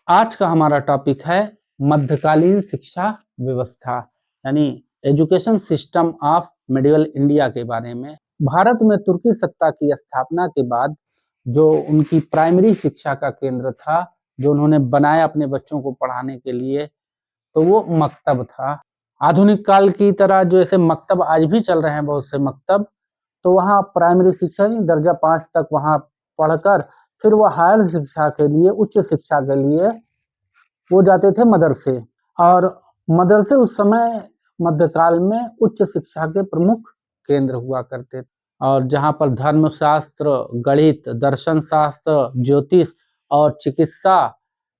आज का हमारा टॉपिक है मध्यकालीन शिक्षा व्यवस्था यानी education system of medieval India के बारे में। भारत में तुर्की सत्ता की स्थापना के बाद जो उनकी प्राइमरी शिक्षा का केंद्र था, जो उन्होंने बनाया अपने बच्चों को पढ़ाने के लिए, तो वो मकतब था। आधुनिक काल की तरह जो ऐसे मकतब आज भी चल रहे हैं, बहुत से मकतब, तो वहाँ प्राइमरी शिक्षा दर्जा 5 तक वहाँ पढ़कर फिर वो हायर शिक्षा के लिए, उच्च शिक्षा के लिए वो जाते थे मदरसे। और मदरसे उस समय मध्यकाल में उच्च शिक्षा के प्रमुख केंद्र हुआ करते थे, और जहाँ पर धर्मशास्त्र, गणित, दर्शन शास्त्र, ज्योतिष और चिकित्सा,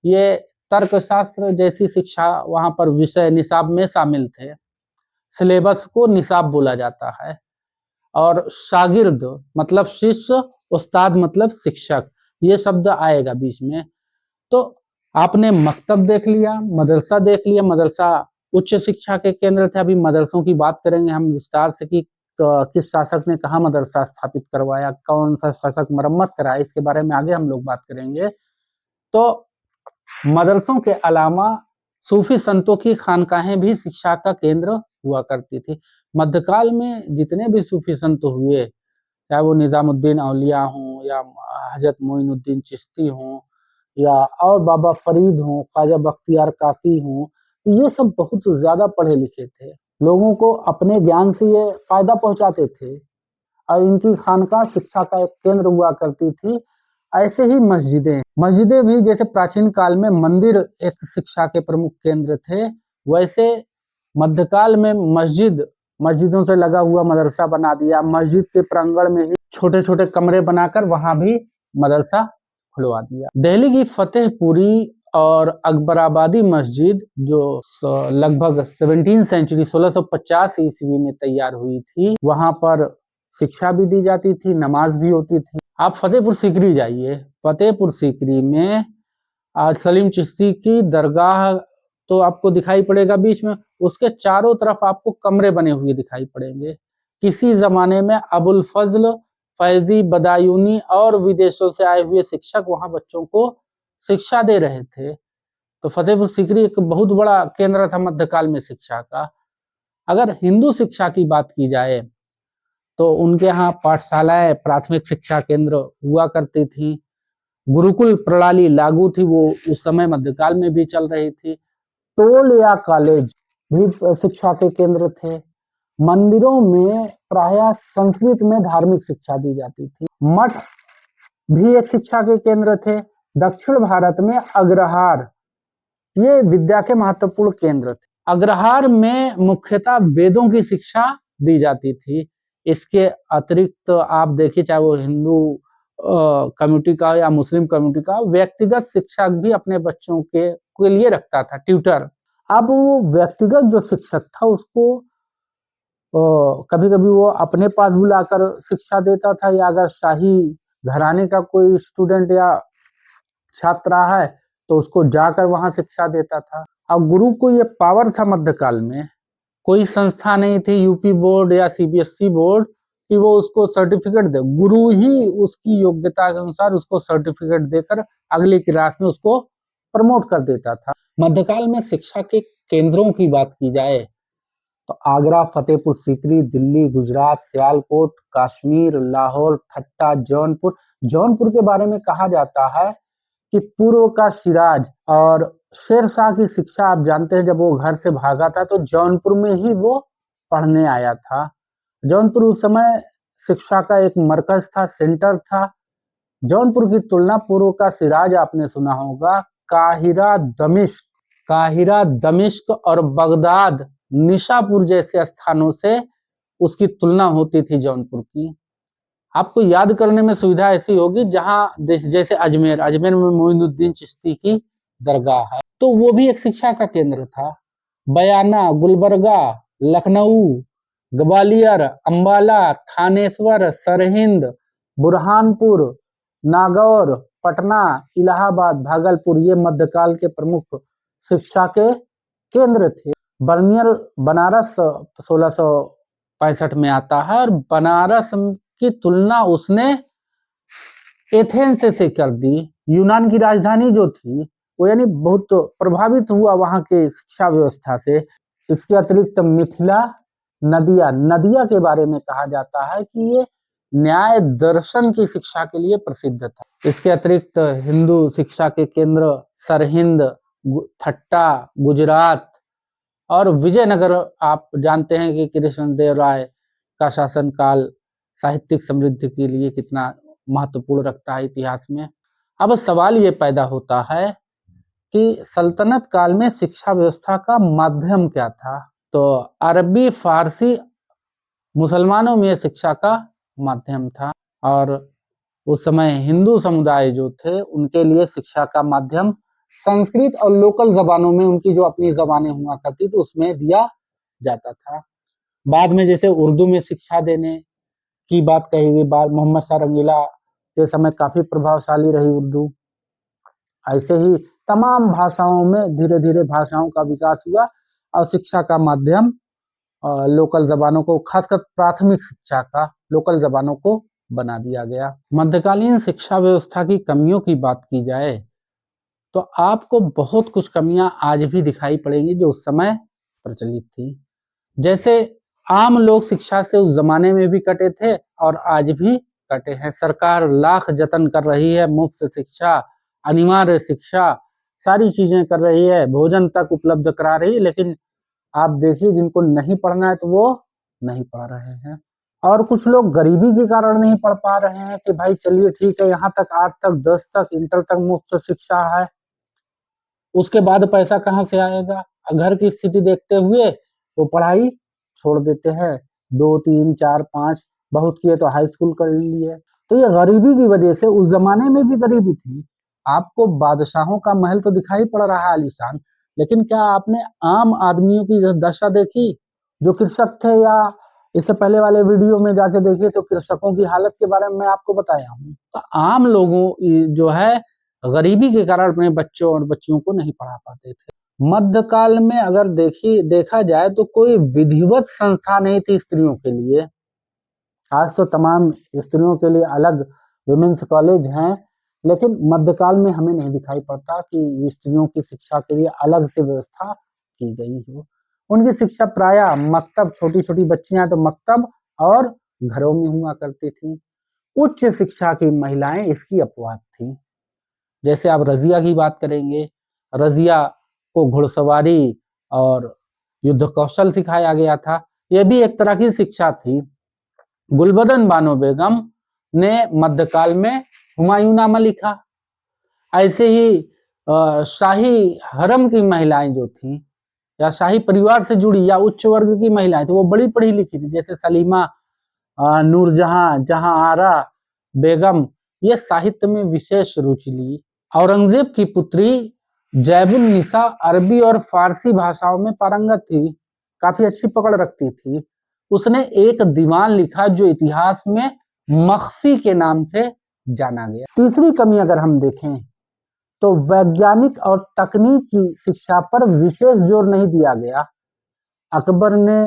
ये तर्कशास्त्र जैसी शिक्षा वहाँ पर विषय निसाब में शामिल थे। सिलेबस को निसाब बोला जाता है। और शागिर्द मतलब शिष्य, उस्ताद मतलब शिक्षक, ये शब्द आएगा बीच में। तो आपने मकतब देख लिया, मदरसा देख लिया। मदरसा उच्च शिक्षा के केंद्र थे। अभी मदरसों की बात करेंगे हम विस्तार से कि किस शासक ने कहाँ मदरसा स्थापित करवाया, कौन सा शासक मरम्मत कराया, इसके बारे में आगे हम लोग बात करेंगे। तो मदरसों के अलावा सूफी संतों की खानकाहें भी शिक्षा का केंद्र हुआ करती थी। मध्यकाल में जितने भी सूफी संत हुए, चाहे वो निजामुद्दीन औलिया हों या हजरत मोइनुद्दीन चिश्ती हों या और बाबा फरीद हों, ख्वाजा बख्तियार काकी हों, ये सब बहुत ज्यादा पढ़े लिखे थे। लोगों को अपने ज्ञान से ये फायदा पहुंचाते थे और इनकी खानका शिक्षा का एक केंद्र हुआ करती थी। ऐसे ही मस्जिदें मस्जिदें भी जैसे प्राचीन काल में मंदिर एक शिक्षा के प्रमुख केंद्र थे, वैसे मध्यकाल में मस्जिदों से लगा हुआ मदरसा बना दिया। मस्जिद के प्रांगण में ही छोटे छोटे कमरे बनाकर वहां भी मदरसा खुलवा दिया। दिल्ली की फतेहपुरी और अकबराबादी मस्जिद जो लगभग 17 सेंचुरी 1650 ईस्वी में तैयार हुई थी, वहां पर शिक्षा भी दी जाती थी, नमाज भी होती थी। आप फतेहपुर सीकरी जाइए, फतेहपुर सीकरी में आज सलीम चिश्ती की दरगाह तो आपको दिखाई पड़ेगा बीच में, उसके चारों तरफ आपको कमरे बने हुए दिखाई पड़ेंगे। किसी जमाने में अबुल फजल फैजी बदायूनी और विदेशों से आए हुए शिक्षक वहां बच्चों को शिक्षा दे रहे थे। तो फतेहपुर सीकरी एक बहुत बड़ा केंद्र था मध्यकाल में शिक्षा का। अगर हिंदू शिक्षा की बात की जाए तो उनके यहाँ पाठशालाएं, प्राथमिक शिक्षा केंद्र हुआ करती थी। गुरुकुल प्रणाली लागू थी, वो उस समय मध्यकाल में भी चल रही थी। टोल या कॉलेज भी शिक्षा के केंद्र थे। मंदिरों में प्रायः संस्कृत में धार्मिक शिक्षा दी जाती थी। मठ भी एक शिक्षा के केंद्र थे। दक्षिण भारत में अग्रहार ये विद्या के महत्वपूर्ण केंद्र थे। अग्रहार में मुख्यतः वेदों की शिक्षा दी जाती थी। इसके अतिरिक्त आप देखिए, चाहे वो हिंदू कम्युनिटी का या मुस्लिम कम्युनिटी का, व्यक्तिगत शिक्षक भी अपने बच्चों के लिए रखता था, ट्यूटर। अब वो व्यक्तिगत जो शिक्षक था उसको कभी कभी वो अपने पास बुलाकर शिक्षा देता था, या अगर शाही घराने का कोई स्टूडेंट या छात्र रहा है तो उसको जाकर वहां शिक्षा देता था। अब गुरु को ये पावर था मध्यकाल में, कोई संस्था नहीं थी यूपी बोर्ड या सीबीएसई बोर्ड कि वो उसको सर्टिफिकेट दे। गुरु ही उसकी योग्यता के अनुसार उसको सर्टिफिकेट देकर अगली क्लास में उसको प्रमोट कर देता था। मध्यकाल में शिक्षा के केंद्रों की बात की जाए तो आगरा, फतेहपुर सीकरी, दिल्ली, गुजरात, सियालकोट, कश्मीर, लाहौर, ठट्टा, जौनपुर। जौनपुर के बारे में कहा जाता है कि पूर्व का सिराज, और शेर शाह की शिक्षा आप जानते हैं, जब वो घर से भागा था तो जौनपुर में ही वो पढ़ने आया था। जौनपुर उस समय शिक्षा का एक मरकज था, सेंटर था। जौनपुर की तुलना पूर्व का सिराज आपने सुना होगा, काहिरा, दमिश्क और बगदाद, निशापुर जैसे स्थानों से उसकी तुलना होती थी जौनपुर की। आपको याद करने में सुविधा ऐसी होगी, जहां जैसे अजमेर में मोइनुद्दीन चिश्ती की दरगाह है, तो वो भी एक शिक्षा का केंद्र था। बयाना, गुलबर्गा, लखनऊ, ग्वालियर, अंबाला, थानेश्वर, सरहिंद, बुरहानपुर, नागौर, पटना, इलाहाबाद, भागलपुर, ये मध्यकाल के प्रमुख शिक्षा के केंद्र थे। बर्नियर बनारस 1665 में आता है, और बनारस की तुलना उसने एथेंस से कर दी। यूनान की राजधानी जो थी वो यानी बहुत प्रभावित हुआ वहाँ के शिक्षा व्यवस्था से। इसके अतिरिक्त मिथिला नदिया के बारे में कहा जाता है कि ये न्याय दर्शन की शिक्षा के लिए प्रसिद्ध था। इसके अतिरिक्त हिंदू शिक्षा के केंद्र सरहिंद, थट्टा, गुजरात और विजयनगर, आप जानते हैं कि कृष्णदेव राय का शासनकाल साहित्यिक समृद्धि के लिए कितना महत्वपूर्ण रखता है इतिहास में। अब सवाल ये पैदा होता है कि सल्तनत काल में शिक्षा व्यवस्था का माध्यम क्या था? तो अरबी फारसी मुसलमानों में शिक्षा का माध्यम था, और उस समय हिंदू समुदाय जो थे उनके लिए शिक्षा का माध्यम संस्कृत और लोकल जबानों में, उनकी जो अपनी जबानें हुआ करती थी उसमें दिया जाता था। बाद में जैसे उर्दू में शिक्षा देने की बात कही गई, बाद मोहम्मद शाह रंगीला के समय काफी प्रभावशाली रही उर्दू। ऐसे ही तमाम भाषाओं में धीरे धीरे भाषाओं का विकास हुआ और शिक्षा का माध्यम लोकल जबानों को, खासकर प्राथमिक शिक्षा का लोकल जबानों को बना दिया गया। मध्यकालीन शिक्षा व्यवस्था की कमियों की बात की जाए तो आपको बहुत कुछ कमियां आज भी दिखाई पड़ेगी जो उस समय प्रचलित थी। जैसे आम लोग शिक्षा से उस जमाने में भी कटे थे और आज भी कटे हैं। सरकार लाख जतन कर रही है, मुफ्त शिक्षा, अनिवार्य शिक्षा, सारी चीजें कर रही है, भोजन तक उपलब्ध करा रही है, लेकिन आप देखिए जिनको नहीं पढ़ना है तो वो नहीं पढ़ रहे हैं। और कुछ लोग गरीबी के कारण नहीं पढ़ पा रहे हैं कि भाई चलिए ठीक है, यहाँ तक 8 तक 10 तक इंटर तक मुफ्त शिक्षा है, उसके बाद पैसा कहाँ से आएगा? घर की स्थिति देखते हुए वो पढ़ाई छोड़ देते हैं। 2 3 4 5 बहुत किए तो हाई स्कूल कर लिए। तो ये गरीबी की वजह से, उस जमाने में भी गरीबी थी। आपको बादशाहों का महल तो दिखाई पड़ रहा है आलीशान, लेकिन क्या आपने आम आदमियों की दशा देखी जो कृषक थे? या इससे पहले वाले वीडियो में जाके देखिए तो कृषकों की हालत के बारे में मैं आपको बताया हूँ। तो आम लोगों जो है गरीबी के कारण अपने बच्चों और बच्चियों को नहीं पढ़ा पाते थे। मध्यकाल में अगर देखा जाए तो कोई विधिवत संस्था नहीं थी स्त्रियों के लिए। आज तो तमाम स्त्रियों के लिए अलग वुमेन्स कॉलेज हैं, लेकिन मध्यकाल में हमें नहीं दिखाई पड़ता कि स्त्रियों की शिक्षा के लिए अलग से व्यवस्था की गई हो। उनकी शिक्षा प्रायः मकतब, छोटी छोटी बच्चियां तो मकतब और घरों में हुआ करती थी। उच्च शिक्षा की महिलाएं इसकी अपवाद थी। जैसे आप रजिया की बात करेंगे, रजिया को घुड़सवारी और युद्ध कौशल सिखाया गया था, यह भी एक तरह की शिक्षा थी। गुलबदन बानो बेगम ने मध्यकाल में हुमायूंनामा लिखा। ऐसे ही शाही हरम की महिलाएं जो थी, या शाही परिवार से जुड़ी या उच्च वर्ग की महिलाएं थी, वो बड़ी पढ़ी लिखी थी। जैसे सलीमा, नूरजहां, जहां आरा बेगम, ये साहित्य में विशेष रुचि ली। औरंगजेब की पुत्री जैबुन निसा अरबी और फारसी भाषाओं में पारंगत थी, काफी अच्छी पकड़ रखती थी। उसने एक दीवान लिखा जो इतिहास में मख्फी के नाम से जाना गया। तीसरी कमी अगर हम देखें तो वैज्ञानिक और तकनीकी शिक्षा पर विशेष जोर नहीं दिया गया। अकबर ने,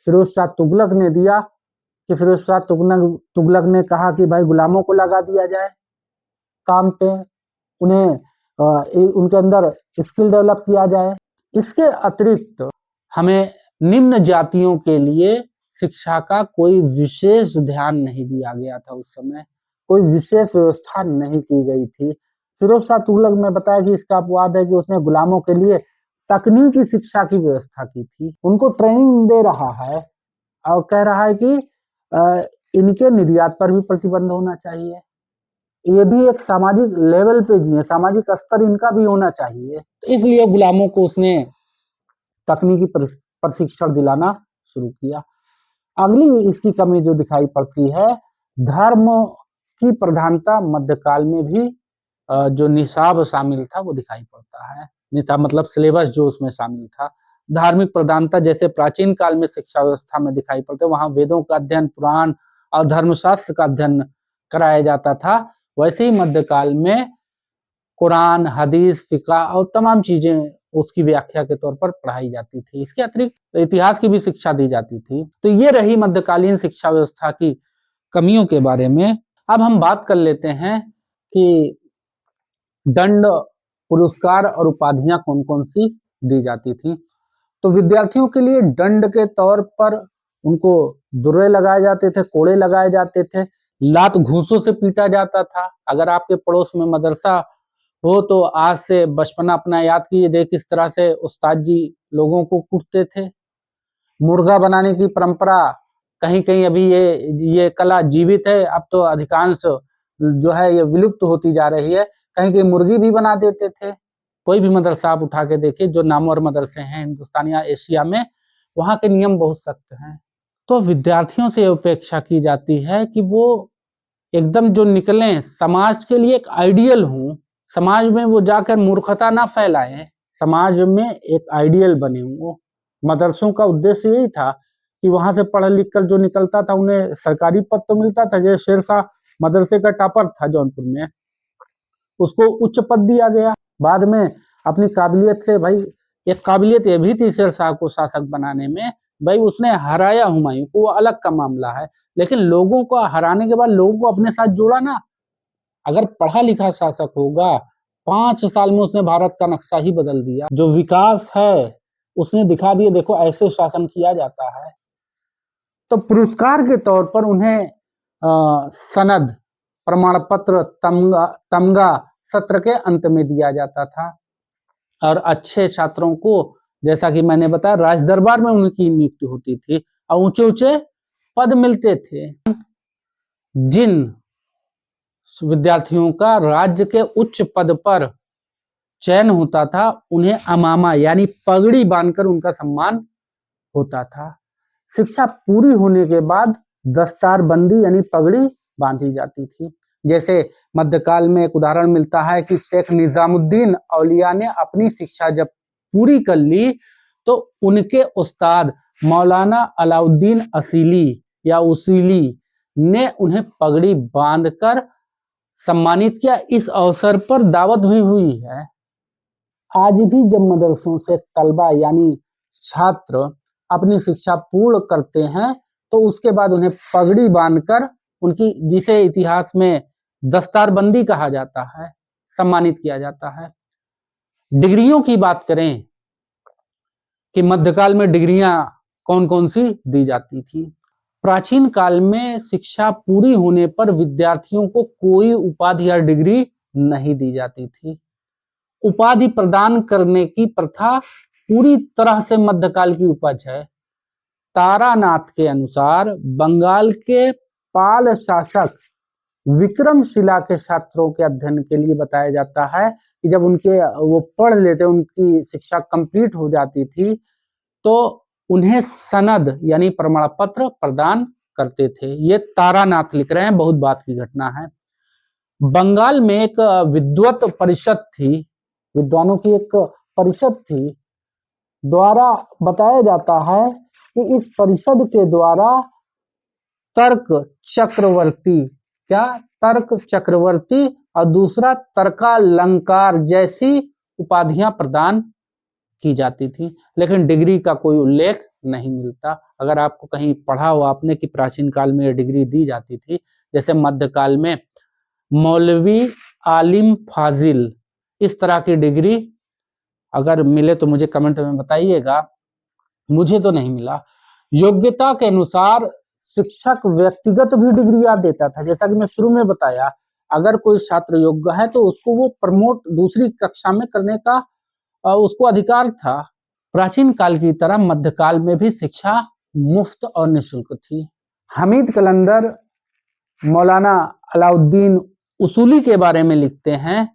फिरोज शाह तुगलक ने दिया कि फिरोज शाह तुगलक ने कहा कि भाई गुलामों को लगा दिया जाए काम पे, उन्हें उनके अंदर स्किल डेवलप किया जाए। इसके अतिरिक्त हमें निम्न जातियों के लिए शिक्षा का कोई विशेष ध्यान नहीं दिया गया था। उस समय कोई विशेष व्यवस्था नहीं की गई थी। फिरोज शाह तुगलक में बताया कि इसका अपवाद है कि उसने गुलामों के लिए तकनीकी शिक्षा की व्यवस्था की थी, उनको ट्रेनिंग दे रहा है और कह रहा है कि इनके निर्यात पर भी प्रतिबंध होना चाहिए। ये भी एक सामाजिक लेवल पे जिए, सामाजिक स्तर इनका भी होना चाहिए। तो इसलिए गुलामों को उसने तकनीकी प्रशिक्षण दिलाना शुरू किया। अगली इसकी कमी जो दिखाई पड़ती है, धर्म की प्रधानता मध्यकाल में भी जो निसाब शामिल था वो दिखाई पड़ता है। निसाब मतलब सिलेबस जो उसमें शामिल था। धार्मिक प्रधानता जैसे प्राचीन काल में शिक्षा व्यवस्था में दिखाई पड़ते, वहां वेदों का अध्ययन, पुराण और धर्मशास्त्र का अध्ययन कराया जाता था, वैसे ही मध्यकाल में कुरान, हदीस, फिक़्ह और तमाम चीजें उसकी व्याख्या के तौर पर पढ़ाई जाती थी। इसके अतिरिक्त इतिहास की भी शिक्षा दी जाती थी। तो ये रही मध्यकालीन शिक्षा व्यवस्था की कमियों के बारे में। अब हम बात कर लेते हैं कि दंड पुरस्कार और उपाधियां कौन कौन सी दी जाती थी। तो विद्यार्थियों के लिए दंड के तौर पर उनको दुर्रे लगाए जाते थे, कोड़े लगाए जाते थे, लात घूंसों से पीटा जाता था। अगर आपके पड़ोस में मदरसा हो तो आज से बचपना अपना याद कीजिए, किस तरह से उस्ताद जी लोगों को कूटते थे। मुर्गा बनाने की परंपरा कहीं कहीं अभी ये कला जीवित है, अब तो अधिकांश जो है ये विलुप्त होती जा रही है। कहीं कहीं मुर्गी भी बना देते थे। कोई भी मदरसा आप उठा के देखिए, जो नामवर मदरसे हैं हिंदुस्तान या एशिया में, वहाँ के नियम बहुत सख्त हैं। तो विद्यार्थियों से अपेक्षा की जाती है कि वो एकदम जो निकलें समाज के लिए एक आइडियल हूँ, समाज में वो जाकर मूर्खता ना फैलाएं, समाज में एक आइडियल बने वो। मदरसों का उद्देश्य यही था कि वहां से पढ़ लिख कर जो निकलता था उन्हें सरकारी पद तो मिलता था। जैसे शेरशाह मदरसे का टॉपर था जौनपुर में, उसको उच्च पद दिया गया। बाद में अपनी काबिलियत से, भाई एक काबिलियत ये भी थी शेरशाह को शासक बनाने में, भाई उसने हराया हुमायूं को, वो अलग का मामला है, लेकिन लोगों को हराने के बाद लोगों को अपने साथ जोड़ा ना। अगर पढ़ा लिखा शासक होगा, 5 साल में उसने भारत का नक्शा ही बदल दिया। जो विकास है उसने दिखा दिया, देखो ऐसे शासन किया जाता है। तो पुरस्कार के तौर पर उन्हें सनद, प्रमाण पत्र, तमगा सत्र के अंत में दिया जाता था। और अच्छे छात्रों को, जैसा कि मैंने बताया, राज दरबार में उनकी नियुक्ति होती थी और ऊंचे ऊंचे पद मिलते थे। जिन विद्यार्थियों का राज्य के उच्च पद पर चयन होता था, उन्हें अमामा यानी पगड़ी बांधकर उनका सम्मान होता था। शिक्षा पूरी होने के बाद दस्तारबंदी यानी पगड़ी बांधी जाती थी। जैसे मध्यकाल में एक उदाहरण मिलता है कि शेख निजामुद्दीन औलिया ने अपनी शिक्षा जब पूरी कर ली तो उनके उस्ताद मौलाना अलाउद्दीन असीली या उसीली ने उन्हें पगड़ी बांधकर सम्मानित किया। इस अवसर पर दावत भी हुई है। आज भी जब मदरसों से तलबा यानी छात्र अपनी शिक्षा पूर्ण करते हैं तो उसके बाद उन्हें पगड़ी बांधकर उनकी, जिसे इतिहास में दस्तारबंदी कहा जाता है, सम्मानित किया जाता है। डिग्रियों की बात करें कि मध्यकाल में डिग्रियां कौन कौन सी दी जाती थी। प्राचीन काल में शिक्षा पूरी होने पर विद्यार्थियों को कोई उपाधि या डिग्री नहीं दी जाती थी। उपाधि प्रदान करने की प्रथा पूरी तरह से मध्यकाल की उपज है। तारानाथ के अनुसार बंगाल के पाल शासक विक्रमशिला के छात्रों के अध्ययन के लिए बताया जाता है कि जब उनके वो पढ़ लेते, उनकी शिक्षा कंप्लीट हो जाती थी तो उन्हें सनद यानी प्रमाण पत्र प्रदान करते थे। ये तारानाथ लिख रहे हैं, बहुत बात की घटना है। बंगाल में एक विद्वत परिषद थी, विद्वानों की एक परिषद थी, द्वारा बताया जाता है कि इस परिषद के द्वारा तर्क चक्रवर्ती, क्या तर्क चक्रवर्ती और दूसरा तर्कालंकार जैसी उपाधियां प्रदान की जाती थी, लेकिन डिग्री का कोई उल्लेख नहीं मिलता। अगर आपको कहीं पढ़ा हो आपने कि प्राचीन काल में यह डिग्री दी जाती थी, जैसे मध्यकाल में मौलवी आलिम फाजिल, इस तरह की डिग्री अगर मिले तो मुझे कमेंट में बताइएगा। मुझे तो नहीं मिला। योग्यता के अनुसार शिक्षक व्यक्तिगत भी डिग्रियां देता था। जैसा कि मैं शुरू में बताया, अगर कोई छात्र योग्य है तो उसको वो प्रमोट दूसरी कक्षा में करने का उसको अधिकार था। प्राचीन काल की तरह मध्यकाल में भी शिक्षा मुफ्त और निःशुल्क थी। हमीद कलंदर मौलाना अलाउद्दीन उसूली के बारे में लिखते हैं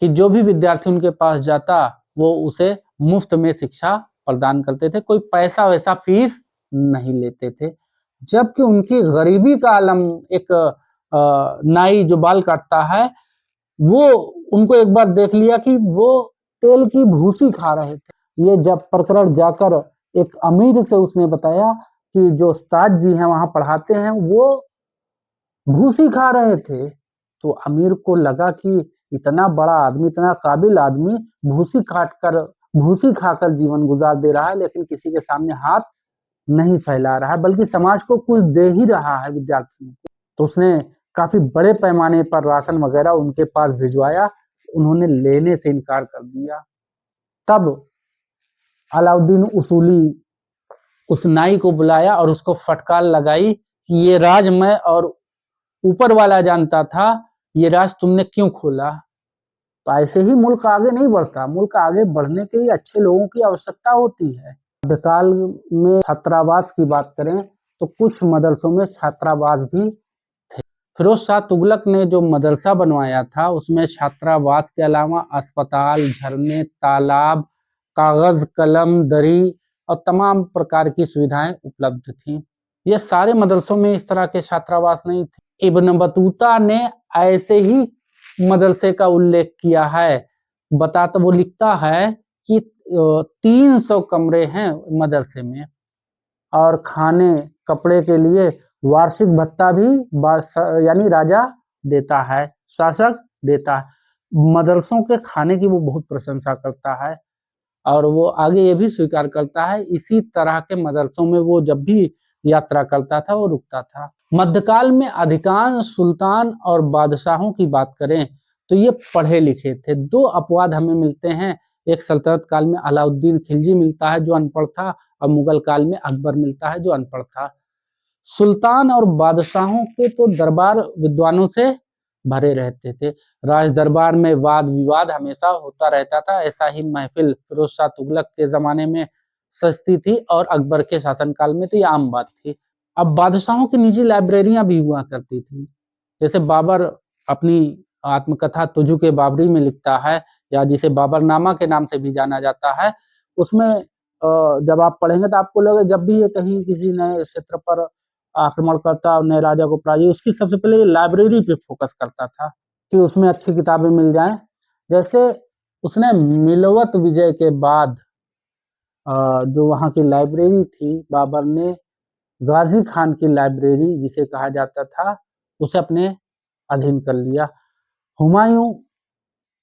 कि जो भी विद्यार्थी उनके पास जाता वो उसे मुफ्त में शिक्षा प्रदान करते थे, कोई पैसा वैसा फीस नहीं लेते थे। जबकि उनकी गरीबी का आलम, एक नाई जो बाल काटता है, वो उनको एक बार देख लिया कि वो तेल की भूसी खा रहे थे। ये जब प्रकरण जाकर एक अमीर से उसने बताया कि जो उस्ताद जी हैं वहां पढ़ाते हैं वो भूसी खा रहे थे, तो अमीर को लगा कि इतना बड़ा आदमी, इतना काबिल आदमी भूसी खाकर जीवन गुजार दे रहा है, लेकिन किसी के सामने हाथ नहीं फैला रहा है, बल्कि समाज को कुछ दे ही रहा है विद्यार्थियों को। तो उसने काफी बड़े पैमाने पर राशन वगैरह उनके पास भिजवाया। उन्होंने लेने से इनकार कर दिया। तब अलाउद्दीन उसूली उस नाई को बुलाया और उसको फटकार लगाई कि ये राज मैं और ऊपर वाला जानता था, ये राज तुमने क्यों खोला। तो ऐसे ही मुल्क आगे नहीं बढ़ता। मुल्क आगे बढ़ने के लिए अच्छे लोगों की आवश्यकता होती है। मध्यकाल में छात्रावास की बात करें तो कुछ मदरसों में छात्रावास भी थे। फिरोज शाह तुगलक ने जो मदरसा बनवाया था उसमें छात्रावास के अलावा अस्पताल, झरने, तालाब, कागज, कलम, दरी और तमाम प्रकार की सुविधाएं उपलब्ध थीं। ये सारे मदरसों में इस तरह के छात्रावास नहीं थे। इब्न बतूता ने ऐसे ही मदरसे का उल्लेख किया है। बताता वो लिखता है कि 300 कमरे हैं मदरसे में और खाने कपड़े के लिए वार्षिक भत्ता भी यानी राजा देता है, शासक देता है। मदरसों के खाने की वो बहुत प्रशंसा करता है और वो आगे ये भी स्वीकार करता है इसी तरह के मदरसों में वो जब भी यात्रा करता था वो रुकता था। मध्यकाल में अधिकांश सुल्तान और बादशाहों की बात करें तो ये पढ़े लिखे थे। दो अपवाद हमें मिलते हैं। एक सल्तनत काल में अलाउद्दीन खिलजी मिलता है जो अनपढ़ था और मुगल काल में अकबर मिलता है जो अनपढ़ था। सुल्तान और बादशाहों के तो दरबार विद्वानों से भरे रहते थे। राज दरबार में वाद विवाद हमेशा होता रहता था। ऐसा ही महफिल फिरोज शाह तुगलक के जमाने में सस्ती थी और अकबर के शासनकाल में तो ये आम बात थी। अब बादशाहों की निजी लाइब्रेरियां भी हुआ करती थी। जैसे बाबर अपनी आत्मकथा तुजु के बाबरी में लिखता है या जिसे बाबरनामा के नाम से भी जाना जाता है। उसमें जब आप पढ़ेंगे तो आपको लगेगा जब भी ये कहीं किसी नए क्षेत्र पर आक्रमण करता और नए राजा को पराजित, उसकी सबसे पहले लाइब्रेरी पे फोकस करता था कि उसमें अच्छी किताबें मिल जाएं। जैसे उसने मिलवत विजय के बाद जो वहाँ की लाइब्रेरी थी, बाबर ने गाजी खान की लाइब्रेरी जिसे कहा जाता था उसे अपने अधीन कर लिया। हुमायूं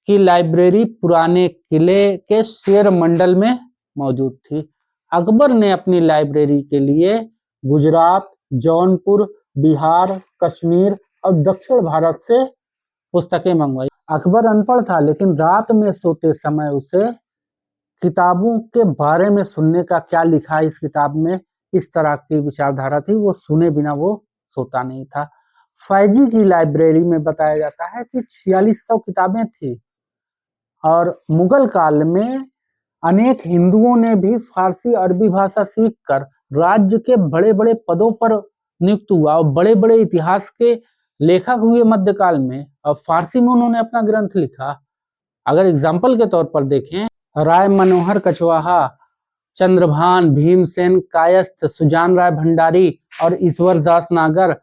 की लाइब्रेरी पुराने किले के शेर मंडल में मौजूद थी। अकबर ने अपनी लाइब्रेरी के लिए गुजरात, जौनपुर, बिहार, कश्मीर और दक्षिण भारत से पुस्तकें मंगवाई। अकबर अनपढ़ था लेकिन रात में सोते समय उसे किताबों के बारे में सुनने का क्या लिखा है इस किताब में, इस तरह की विचारधारा थी। वो सुने बिना वो सोता नहीं था। फैजी की लाइब्रेरी में बताया जाता है कि 4600 किताबें थी और मुगल काल में अनेक हिंदुओं ने भी फारसी अरबी भाषा सीखकर राज्य के बड़े बड़े पदों पर नियुक्त हुआ और बड़े बड़े इतिहास के लेखक हुए मध्यकाल में और फारसी में उन्होंने अपना ग्रंथ लिखा। अगर एग्जाम्पल के तौर पर देखें, राय मनोहर कछवाहा, चंद्रभान, भीमसेन कायस्थ, सुजान राय भंडारी और ईश्वर दास नागर,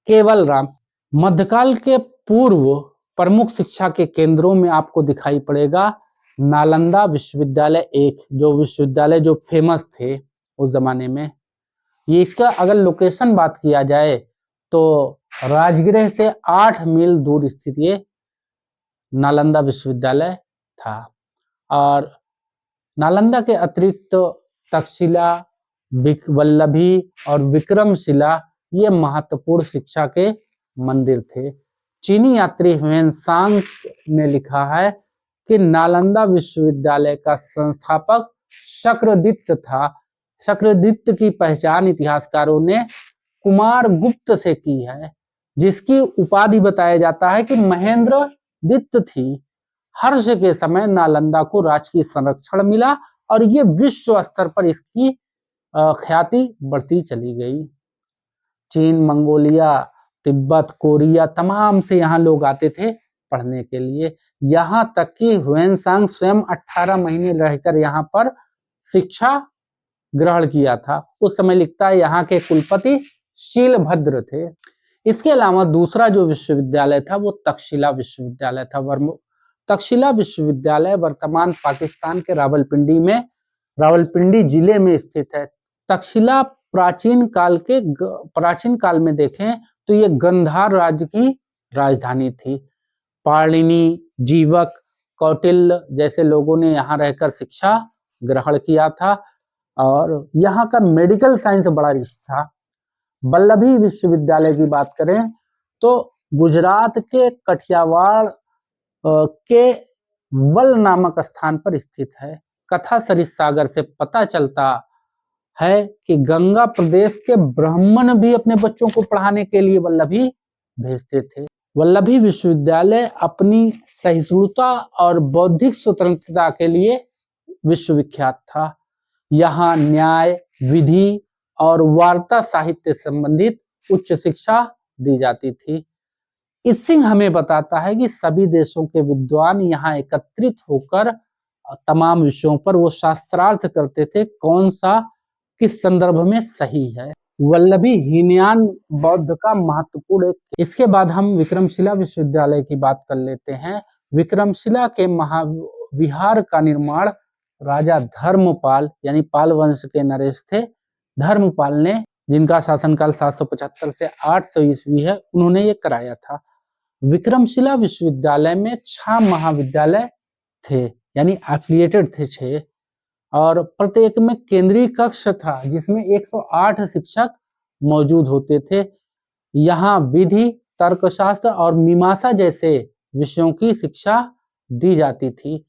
केवल राम। मध्यकाल के पूर्व प्रमुख शिक्षा के केंद्रों में आपको दिखाई पड़ेगा नालंदा विश्वविद्यालय, एक जो विश्वविद्यालय जो फेमस थे उस जमाने में। ये इसका अगर लोकेशन बात किया जाए तो राजगृह से 8 मील दूर स्थित ये नालंदा विश्वविद्यालय था। और नालंदा के अतिरिक्त तक्षशिला, वल्लभी और विक्रमशिला ये महत्वपूर्ण शिक्षा के मंदिर थे। चीनी यात्री ह्वेनसांग ने लिखा है कि नालंदा विश्वविद्यालय का संस्थापक शक्रदित्य था। शक्रदित्य की पहचान इतिहासकारों ने कुमार गुप्त से की है, जिसकी उपाधि बताया जाता है कि महेंद्र दित्य थी। हर्ष के समय नालंदा को राजकीय संरक्षण मिला और ये विश्व स्तर पर इसकी ख्याति बढ़ती चली गई। चीन, मंगोलिया, तिब्बत, कोरिया तमाम से यहाँ लोग आते थे पढ़ने के लिए। यहाँ तक कि ह्वेनसांग स्वयं 18 महीने रहकर यहाँ पर शिक्षा ग्रहण किया था। उस समय लिखता है यहाँ के कुलपति शीलभद्र थे। इसके अलावा दूसरा जो विश्वविद्यालय था वो तक्षशिला विश्वविद्यालय था। तक्षशिला विश्वविद्यालय वर्तमान पाकिस्तान के रावलपिंडी जिले में स्थित है। तक्षशिला प्राचीन काल में देखें तो ये गंधार राज्य की राजधानी थी। पाणिनि, जीवक, कौटिल्य जैसे लोगों ने यहाँ रहकर शिक्षा ग्रहण किया था और यहाँ का मेडिकल साइंस बड़ा रिच था। वल्लभी विश्वविद्यालय की बात करें तो गुजरात के कठियावाड़ के वल नामक स्थान पर स्थित है। कथा सरित सागर से पता चलता है कि गंगा प्रदेश के ब्राह्मण भी अपने बच्चों को पढ़ाने के लिए वल्लभी भेजते थे। वल्लभी विश्वविद्यालय अपनी सहिष्णुता और बौद्धिक स्वतंत्रता के लिए विश्वविख्यात था। यहाँ न्याय, विधि और वार्ता साहित्य संबंधित उच्च शिक्षा दी जाती थी। इसिंग हमें बताता है कि सभी देशों के विद्वान यहाँ एकत्रित होकर तमाम विषयों पर वो शास्त्रार्थ करते थे, कौन सा किस संदर्भ में सही है। वल्लभी हीनयान बौद्ध का महत्वपूर्ण। इसके बाद हम विक्रमशिला विश्वविद्यालय की बात कर लेते हैं। विक्रमशिला के महाविहार का निर्माण राजा धर्मपाल यानी पाल वंश के नरेश थे, धर्मपाल ने, जिनका शासनकाल 775 से 800 ईस्वी है, उन्होंने ये कराया था। विक्रमशिला विश्वविद्यालय में 6 महाविद्यालय थे, यानी एफिलिएटेड थे 6, और प्रत्येक में केंद्रीय कक्ष था जिसमें 108 शिक्षक मौजूद होते थे। यहाँ विधि, तर्कशास्त्र और मीमांसा जैसे विषयों की शिक्षा दी जाती थी।